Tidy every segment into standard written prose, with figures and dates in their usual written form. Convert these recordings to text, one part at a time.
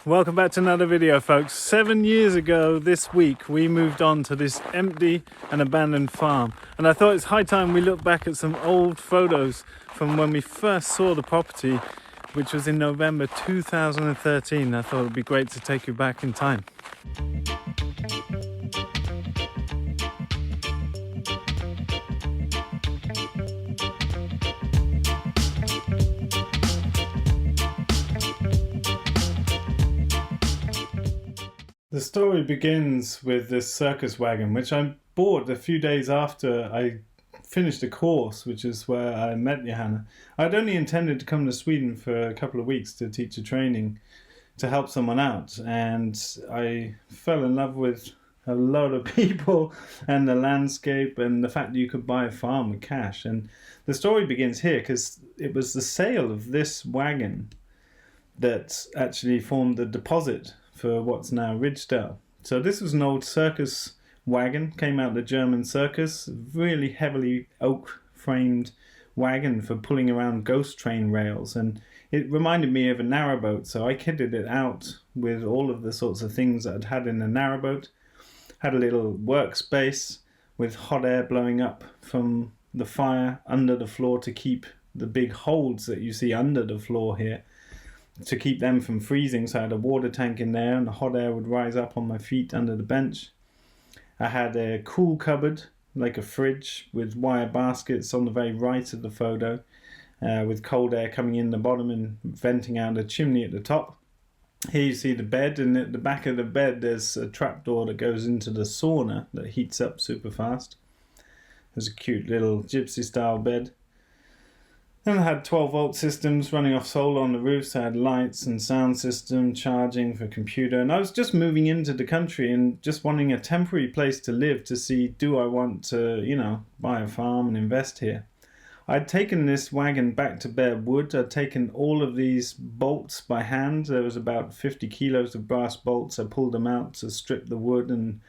Welcome back to another video, folks. 7 years ago this week we moved on to this empty and abandoned farm, and I thought it's high time we look back at some old photos from when we first saw the property, which was in November 2013. I thought it would be great to take you back in time. The story begins with this circus wagon, which I bought a few days after I finished a course, which is where I met Johanna. I'd only intended to come to Sweden for a couple of weeks to teach a training to help someone out, and I fell in love with a lot of people and the landscape and the fact that you could buy a farm with cash. And the story begins here because it was the sale of this wagon that actually formed the deposit for what's now Ridgedale. So this was an old circus wagon, came out of the German circus, really heavily oak framed wagon for pulling around ghost train rails, and it reminded me of a narrowboat, so I kitted it out with all of the sorts of things that I'd had in a narrowboat. Had a little workspace with hot air blowing up from the fire under the floor to keep the big holes that you see under the floor here, to keep them from freezing. So I had a water tank in there and the hot air would rise up on my feet under the bench. I had a cool cupboard, like a fridge, with wire baskets on the very right of the photo, with cold air coming in the bottom and venting out a chimney at the top. Here you see the bed, and at the back of the bed there's a trapdoor that goes into the sauna that heats up super fast. There's a cute little gypsy style bed. Then I had 12-volt systems running off solar on the roof, so I had lights and sound system, charging for computer. And I was just moving into the country and just wanting a temporary place to live to see, do I want to, buy a farm and invest here? I'd taken this wagon back to bare wood. I'd taken all of these bolts by hand. There was about 50 kilos of brass bolts. I pulled them out to strip the wood and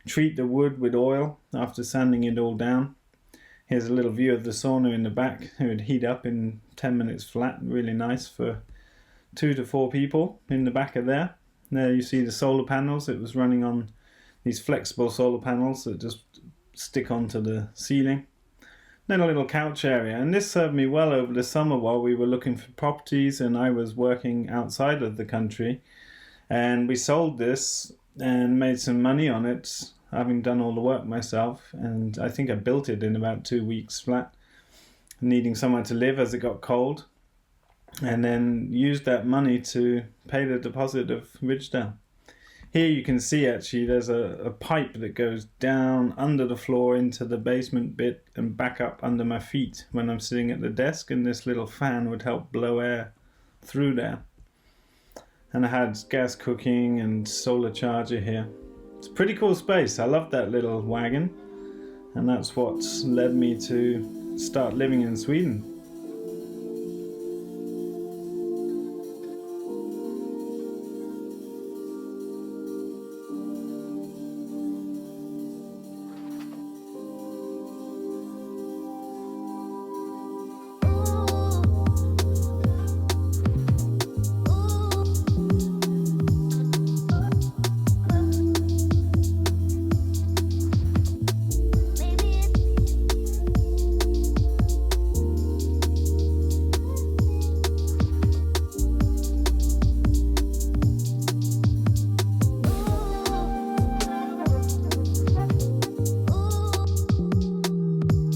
treat the wood with oil after sanding it all down. Here's a little view of the sauna in the back. It would heat up in 10 minutes flat. Really nice for 2 to 4 people in the back of there. There you see the solar panels. It was running on these flexible solar panels that just stick onto the ceiling. Then a little couch area. And this served me well over the summer while we were looking for properties and I was working outside of the country. And we sold this and made some money on it, having done all the work myself, and I think I built it in about 2 weeks flat, needing somewhere to live as it got cold, and then used that money to pay the deposit of Ridgedale. Here you can see actually there's a pipe that goes down under the floor into the basement bit and back up under my feet when I'm sitting at the desk, and this little fan would help blow air through there. And I had gas cooking and solar charger here. It's a pretty cool space. I love that little wagon, and that's what's led me to start living in Sweden.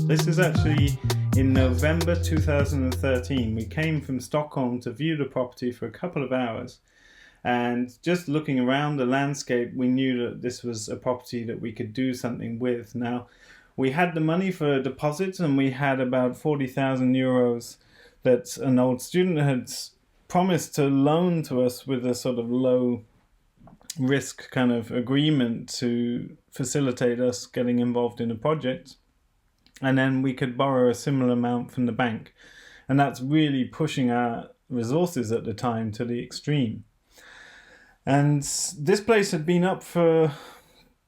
This is actually in November 2013. We came from Stockholm to view the property for a couple of hours, and just looking around the landscape we knew that this was a property that we could do something with. Now, we had the money for a deposit and we had about 40,000 euros that an old student had promised to loan to us with a sort of low risk kind of agreement to facilitate us getting involved in a project. And then we could borrow a similar amount from the bank. And that's really pushing our resources at the time to the extreme. And this place had been up for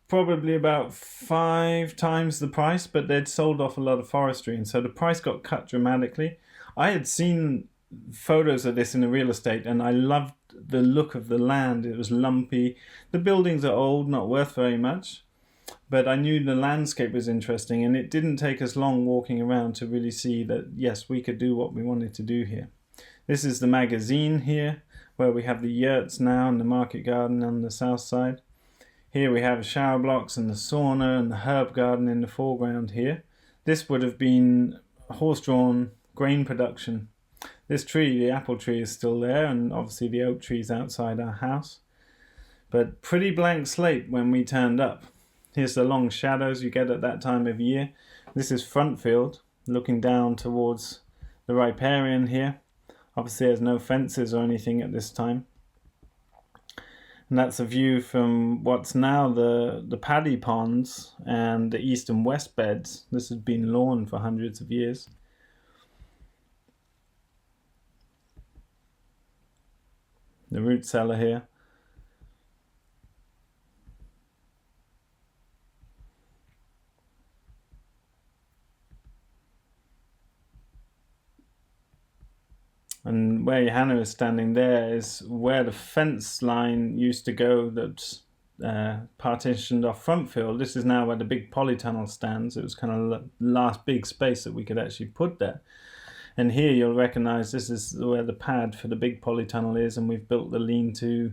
probably about 5 times the price, but they'd sold off a lot of forestry, and so the price got cut dramatically. I had seen photos of this in the real estate and I loved the look of the land. It was lumpy. The buildings are old, not worth very much, but I knew the landscape was interesting, and it didn't take us long walking around to really see that, yes, we could do what we wanted to do here. This is the magazine here, where we have the yurts now and the market garden on the south side. Here we have shower blocks and the sauna and the herb garden in the foreground here. This would have been horse-drawn grain production. This tree, the apple tree, is still there, and obviously the oak tree is outside our house. But pretty blank slate when we turned up. Here's the long shadows you get at that time of year. This is front field, looking down towards the riparian here. Obviously there's no fences or anything at this time. And that's a view from what's now the paddy ponds and the east and west beds. This has been lawn for hundreds of years. The root cellar here. And where Johanna is standing there is where the fence line used to go that partitioned off front field. This is now where the big polytunnel stands. It was kind of the last big space that we could actually put there. And here you'll recognize this is where the pad for the big polytunnel is, and we've built the lean-to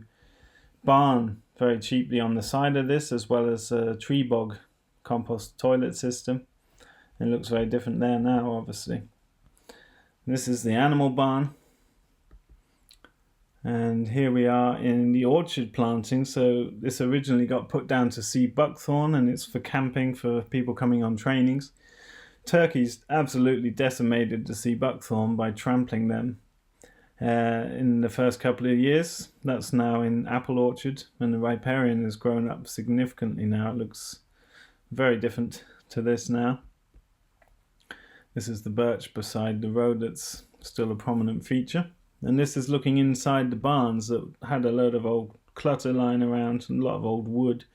barn very cheaply on the side of this, as well as a tree bog compost toilet system. It looks very different there now, obviously. This is the animal barn. And here we are in the orchard planting. So this originally got put down to seed buckthorn, and it's for camping for people coming on trainings. Turkeys absolutely decimated the sea buckthorn by trampling them in the first couple of years. That's now in apple orchard, and the riparian has grown up significantly now. It looks very different to this now. This is the birch beside the road that's still a prominent feature. And this is looking inside the barns that had a load of old clutter lying around and a lot of old wood.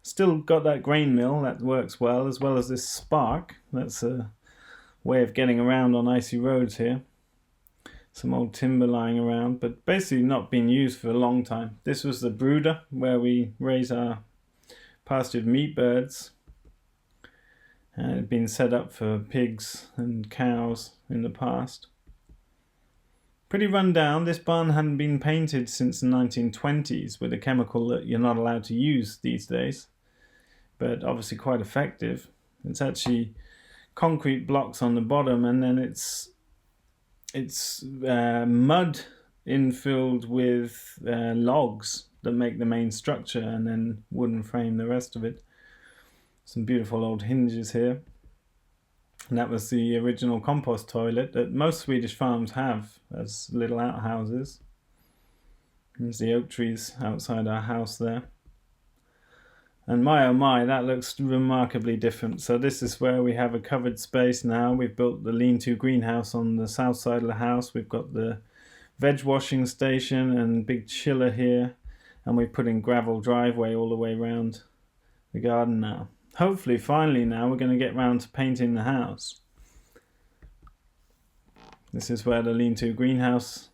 Still got that grain mill, that works well as this spark. That's a way of getting around on icy roads here. Some old timber lying around, but basically not been used for a long time. This was the brooder where we raise our pastured meat birds. It had been set up for pigs and cows in the past. Pretty run down. This barn hadn't been painted since the 1920s with a chemical that you're not allowed to use these days, but obviously quite effective. It's actually concrete blocks on the bottom, and then it's mud infilled with logs that make the main structure, and then wooden frame the rest of it. Some beautiful old hinges here. And that was the original compost toilet that most Swedish farms have as little outhouses. There's the oak trees outside our house there. And my oh my, that looks remarkably different. So this is where we have a covered space now. We've built the lean-to greenhouse on the south side of the house. We've got the veg washing station and big chiller here. And we've put in gravel driveway all the way around the garden now. Hopefully, finally now, we're going to get round to painting the house. This is where the lean-to greenhouse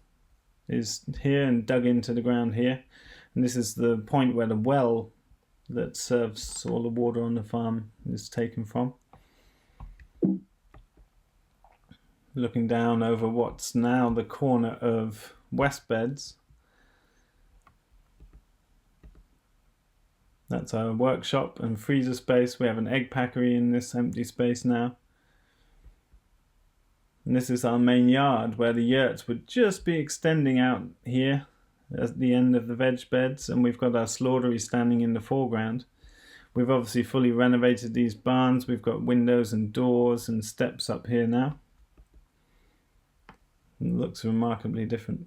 is here and dug into the ground here. And this is the point where the well that serves all the water on the farm is taken from. Looking down over what's now the corner of West Beds. That's our workshop and freezer space. We have an egg packery in this empty space now. And this is our main yard where the yurts would just be extending out here at the end of the veg beds, and we've got our slaughtery standing in the foreground. We've obviously fully renovated these barns. We've got windows and doors and steps up here now. It looks remarkably different.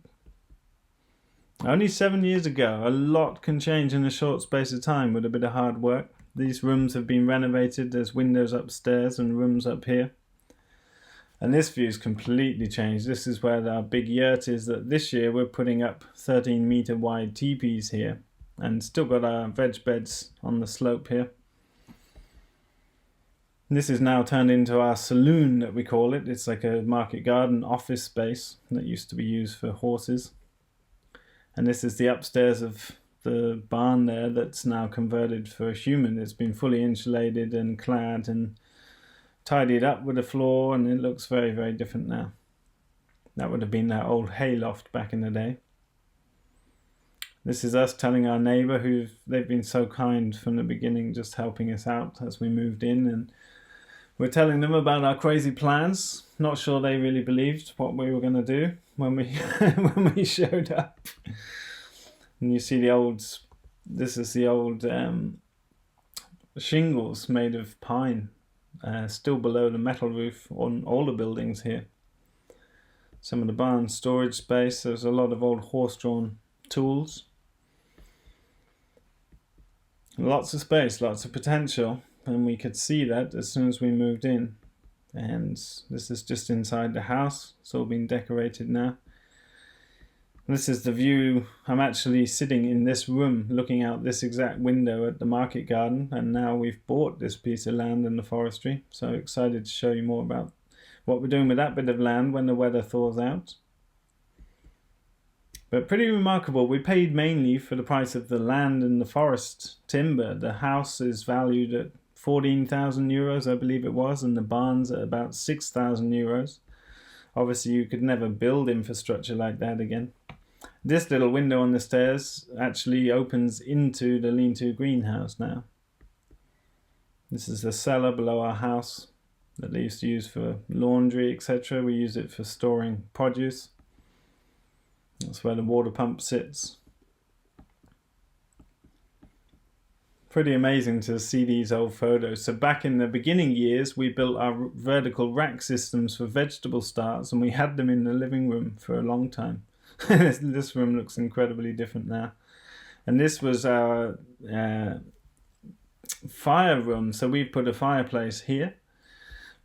Only 7 years ago. A lot can change in a short space of time with a bit of hard work. These rooms have been renovated. There's windows upstairs and rooms up here. And this view's completely changed. This is where our big yurt is, that this year we're putting up 13 meter wide teepees here. And still got our veg beds on the slope here. This is now turned into our saloon, that we call it. It's like a market garden office space that used to be used for horses. And this is the upstairs of the barn there that's now converted for a human. It's been fully insulated and clad and tidied up with a floor, and it looks very, very different now. That would have been that old hayloft back in the day. This is us telling our neighbour, they've been so kind from the beginning, just helping us out as we moved in, and we're telling them about our crazy plans. Not sure they really believed what we were going to do when we when we showed up. And you see this is the old shingles made of pine, still below the metal roof on all the buildings here. Some of the barn storage space, there's a lot of old horse-drawn tools. Lots of space, lots of potential, and we could see that as soon as we moved in. And this is just inside the house. It's all been decorated now. This is the view. I'm actually sitting in this room looking out this exact window at the market garden, and now we've bought this piece of land in the forestry. So excited to show you more about what we're doing with that bit of land when the weather thaws out. But pretty remarkable. We paid mainly for the price of the land and the forest timber. The house is valued at 14,000 euros, I believe it was, and the barn's at about 6,000 euros. Obviously, you could never build infrastructure like that again. This little window on the stairs actually opens into the lean-to greenhouse now. This is the cellar below our house that they used to use for laundry, etc. We use it for storing produce. That's where the water pump sits. Pretty amazing to see these old photos. So back in the beginning years, we built our vertical rack systems for vegetable starts, and we had them in the living room for a long time. This room looks incredibly different now. And this was our fire room. So we put a fireplace here.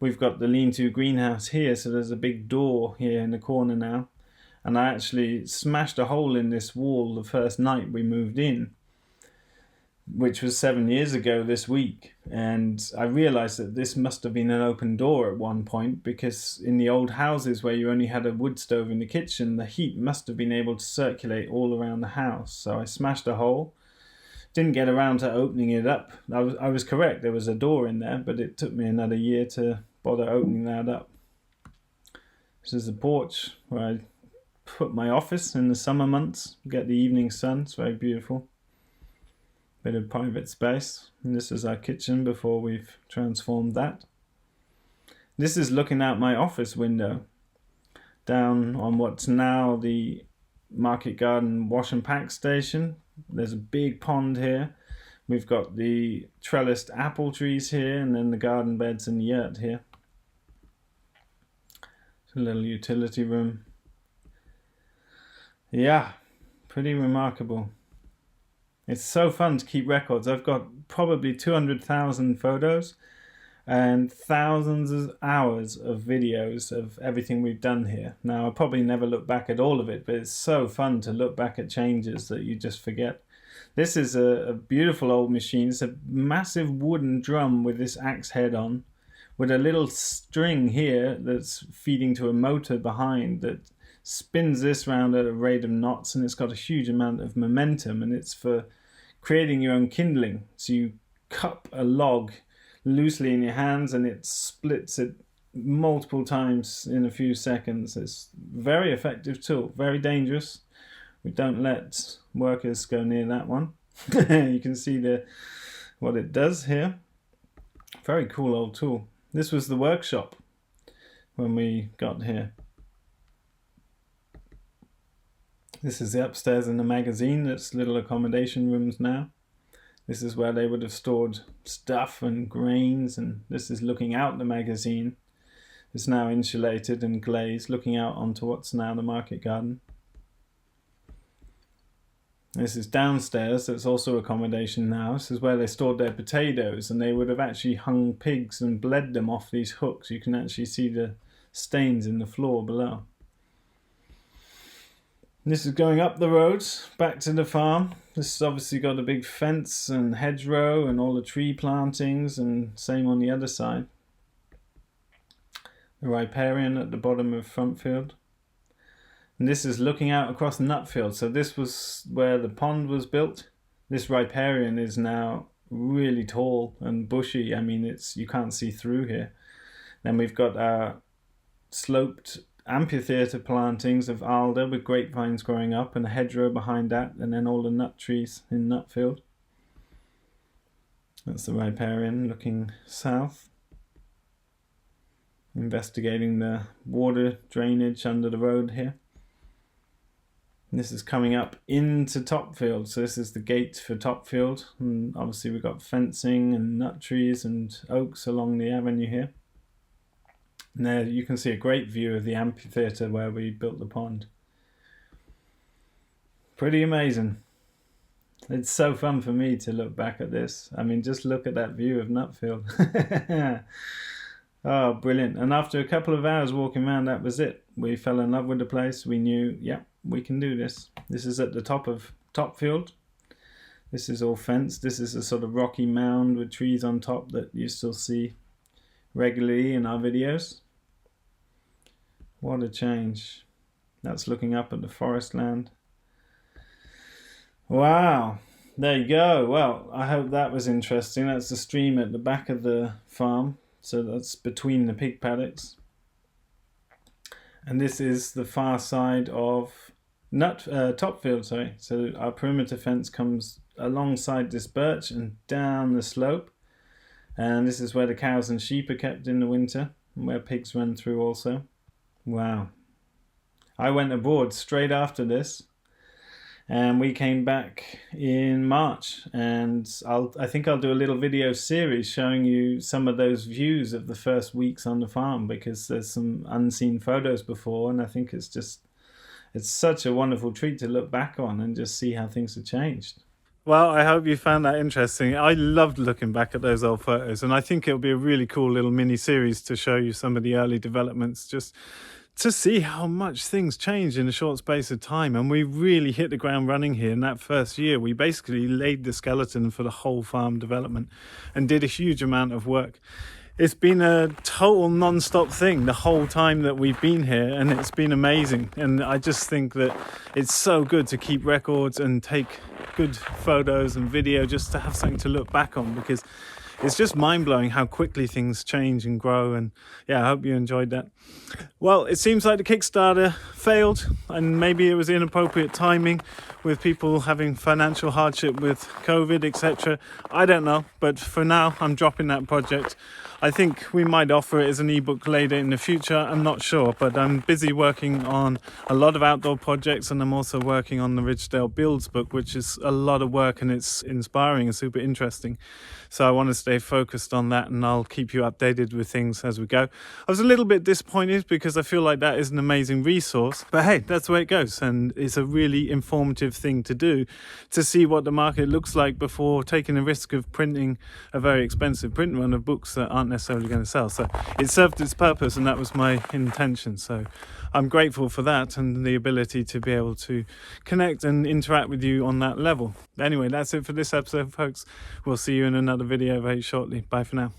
We've got the lean-to greenhouse here, so there's a big door here in the corner now. And I actually smashed a hole in this wall the first night we moved in, which was 7 years ago this week. And I realized that this must have been an open door at one point, because in the old houses where you only had a wood stove in the kitchen, the heat must have been able to circulate all around the house. So I smashed a hole, didn't get around to opening it up. I was correct, there was a door in there, but it took me another year to bother opening that up. This is the porch where I put my office in the summer months, get the evening sun. It's very beautiful. Bit of private space. And this is our kitchen before we've transformed that. This is looking out my office window down on what's now the market garden wash and pack station. There's a big pond here. We've got the trellised apple trees here, and then the garden beds and the yurt here. It's a little utility room. Yeah, pretty remarkable. It's so fun to keep records. I've got probably 200,000 photos and thousands of hours of videos of everything we've done here. Now, I'll probably never look back at all of it, but it's so fun to look back at changes that you just forget. This is a beautiful old machine. It's a massive wooden drum with this axe head on, with a little string here that's feeding to a motor behind that spins this round at a rate of knots, and it's got a huge amount of momentum, and it's for creating your own kindling. So you cup a log loosely in your hands and it splits it multiple times in a few seconds. It's a very effective tool, very dangerous. We don't let workers go near that one. You can see what it does here. Very cool old tool. This was the workshop when we got here. This is the upstairs in the magazine. That's little accommodation rooms now. This is where they would have stored stuff and grains, and this is looking out the magazine. It's now insulated and glazed, looking out onto what's now the market garden. This is downstairs. It's also accommodation now. This is where they stored their potatoes, and they would have actually hung pigs and bled them off these hooks. You can actually see the stains in the floor below. This is going up the road, back to the farm. This has obviously got a big fence and hedgerow and all the tree plantings, and same on the other side. The riparian at the bottom of Frontfield. And this is looking out across Nutfield. So this was where the pond was built. This riparian is now really tall and bushy. I mean, you can't see through here. Then we've got our sloped amphitheatre plantings of alder with grapevines growing up and a hedgerow behind that, and then all the nut trees in Nutfield. That's the riparian looking south, investigating the water drainage under the road here. And this is coming up into Topfield, so this is the gate for Topfield, and obviously we've got fencing and nut trees and oaks along the avenue here. And there you can see a great view of the amphitheatre where we built the pond. Pretty amazing. It's so fun for me to look back at this. I mean, just look at that view of Nutfield. Oh, brilliant. And after a couple of hours walking around, that was it. We fell in love with the place. We knew, yeah, we can do this. This is at the top of Topfield. This is all fenced. This is a sort of rocky mound with trees on top that you still see regularly in our videos. What a change. That's looking up at the forest land. Wow, there you go. Well, I hope that was interesting. That's the stream at the back of the farm, so that's between the pig paddocks. And this is the far side of Topfield, sorry. So our perimeter fence comes alongside this birch and down the slope. And this is where the cows and sheep are kept in the winter, and where pigs run through also. Wow. I went abroad straight after this, and we came back in March, and I think I'll do a little video series showing you some of those views of the first weeks on the farm, because there's some unseen photos before, and I think it's such a wonderful treat to look back on and just see how things have changed. Well, I hope you found that interesting. I loved looking back at those old photos, and I think it'll be a really cool little mini series to show you some of the early developments, just to see how much things changed in a short space of time. And we really hit the ground running here in that first year. We basically laid the skeleton for the whole farm development and did a huge amount of work. It's been a total non-stop thing the whole time that we've been here, and it's been amazing. And I just think that it's so good to keep records and take good photos and video just to have something to look back on, because it's just mind-blowing how quickly things change and grow. And yeah, I hope you enjoyed that. Well, it seems like the Kickstarter failed, and maybe it was inappropriate timing with people having financial hardship with COVID, etc. I don't know, but for now I'm dropping that project. I think we might offer it as an ebook later in the future. I'm not sure, but I'm busy working on a lot of outdoor projects, and I'm also working on the Ridgedale Builds book, which is a lot of work, and it's inspiring and super interesting. So I want to stay focused on that, and I'll keep you updated with things as we go. I was a little bit disappointed because I feel like that is an amazing resource, but hey, that's the way it goes, and it's a really informative thing to do, to see what the market looks like before taking the risk of printing a very expensive print run of books that aren't necessarily going to sell. So it served its purpose, and that was my intention. So I'm grateful for that and the ability to be able to connect and interact with you on that level. Anyway, that's it for this episode, folks. We'll see you in another video very shortly. Bye for now.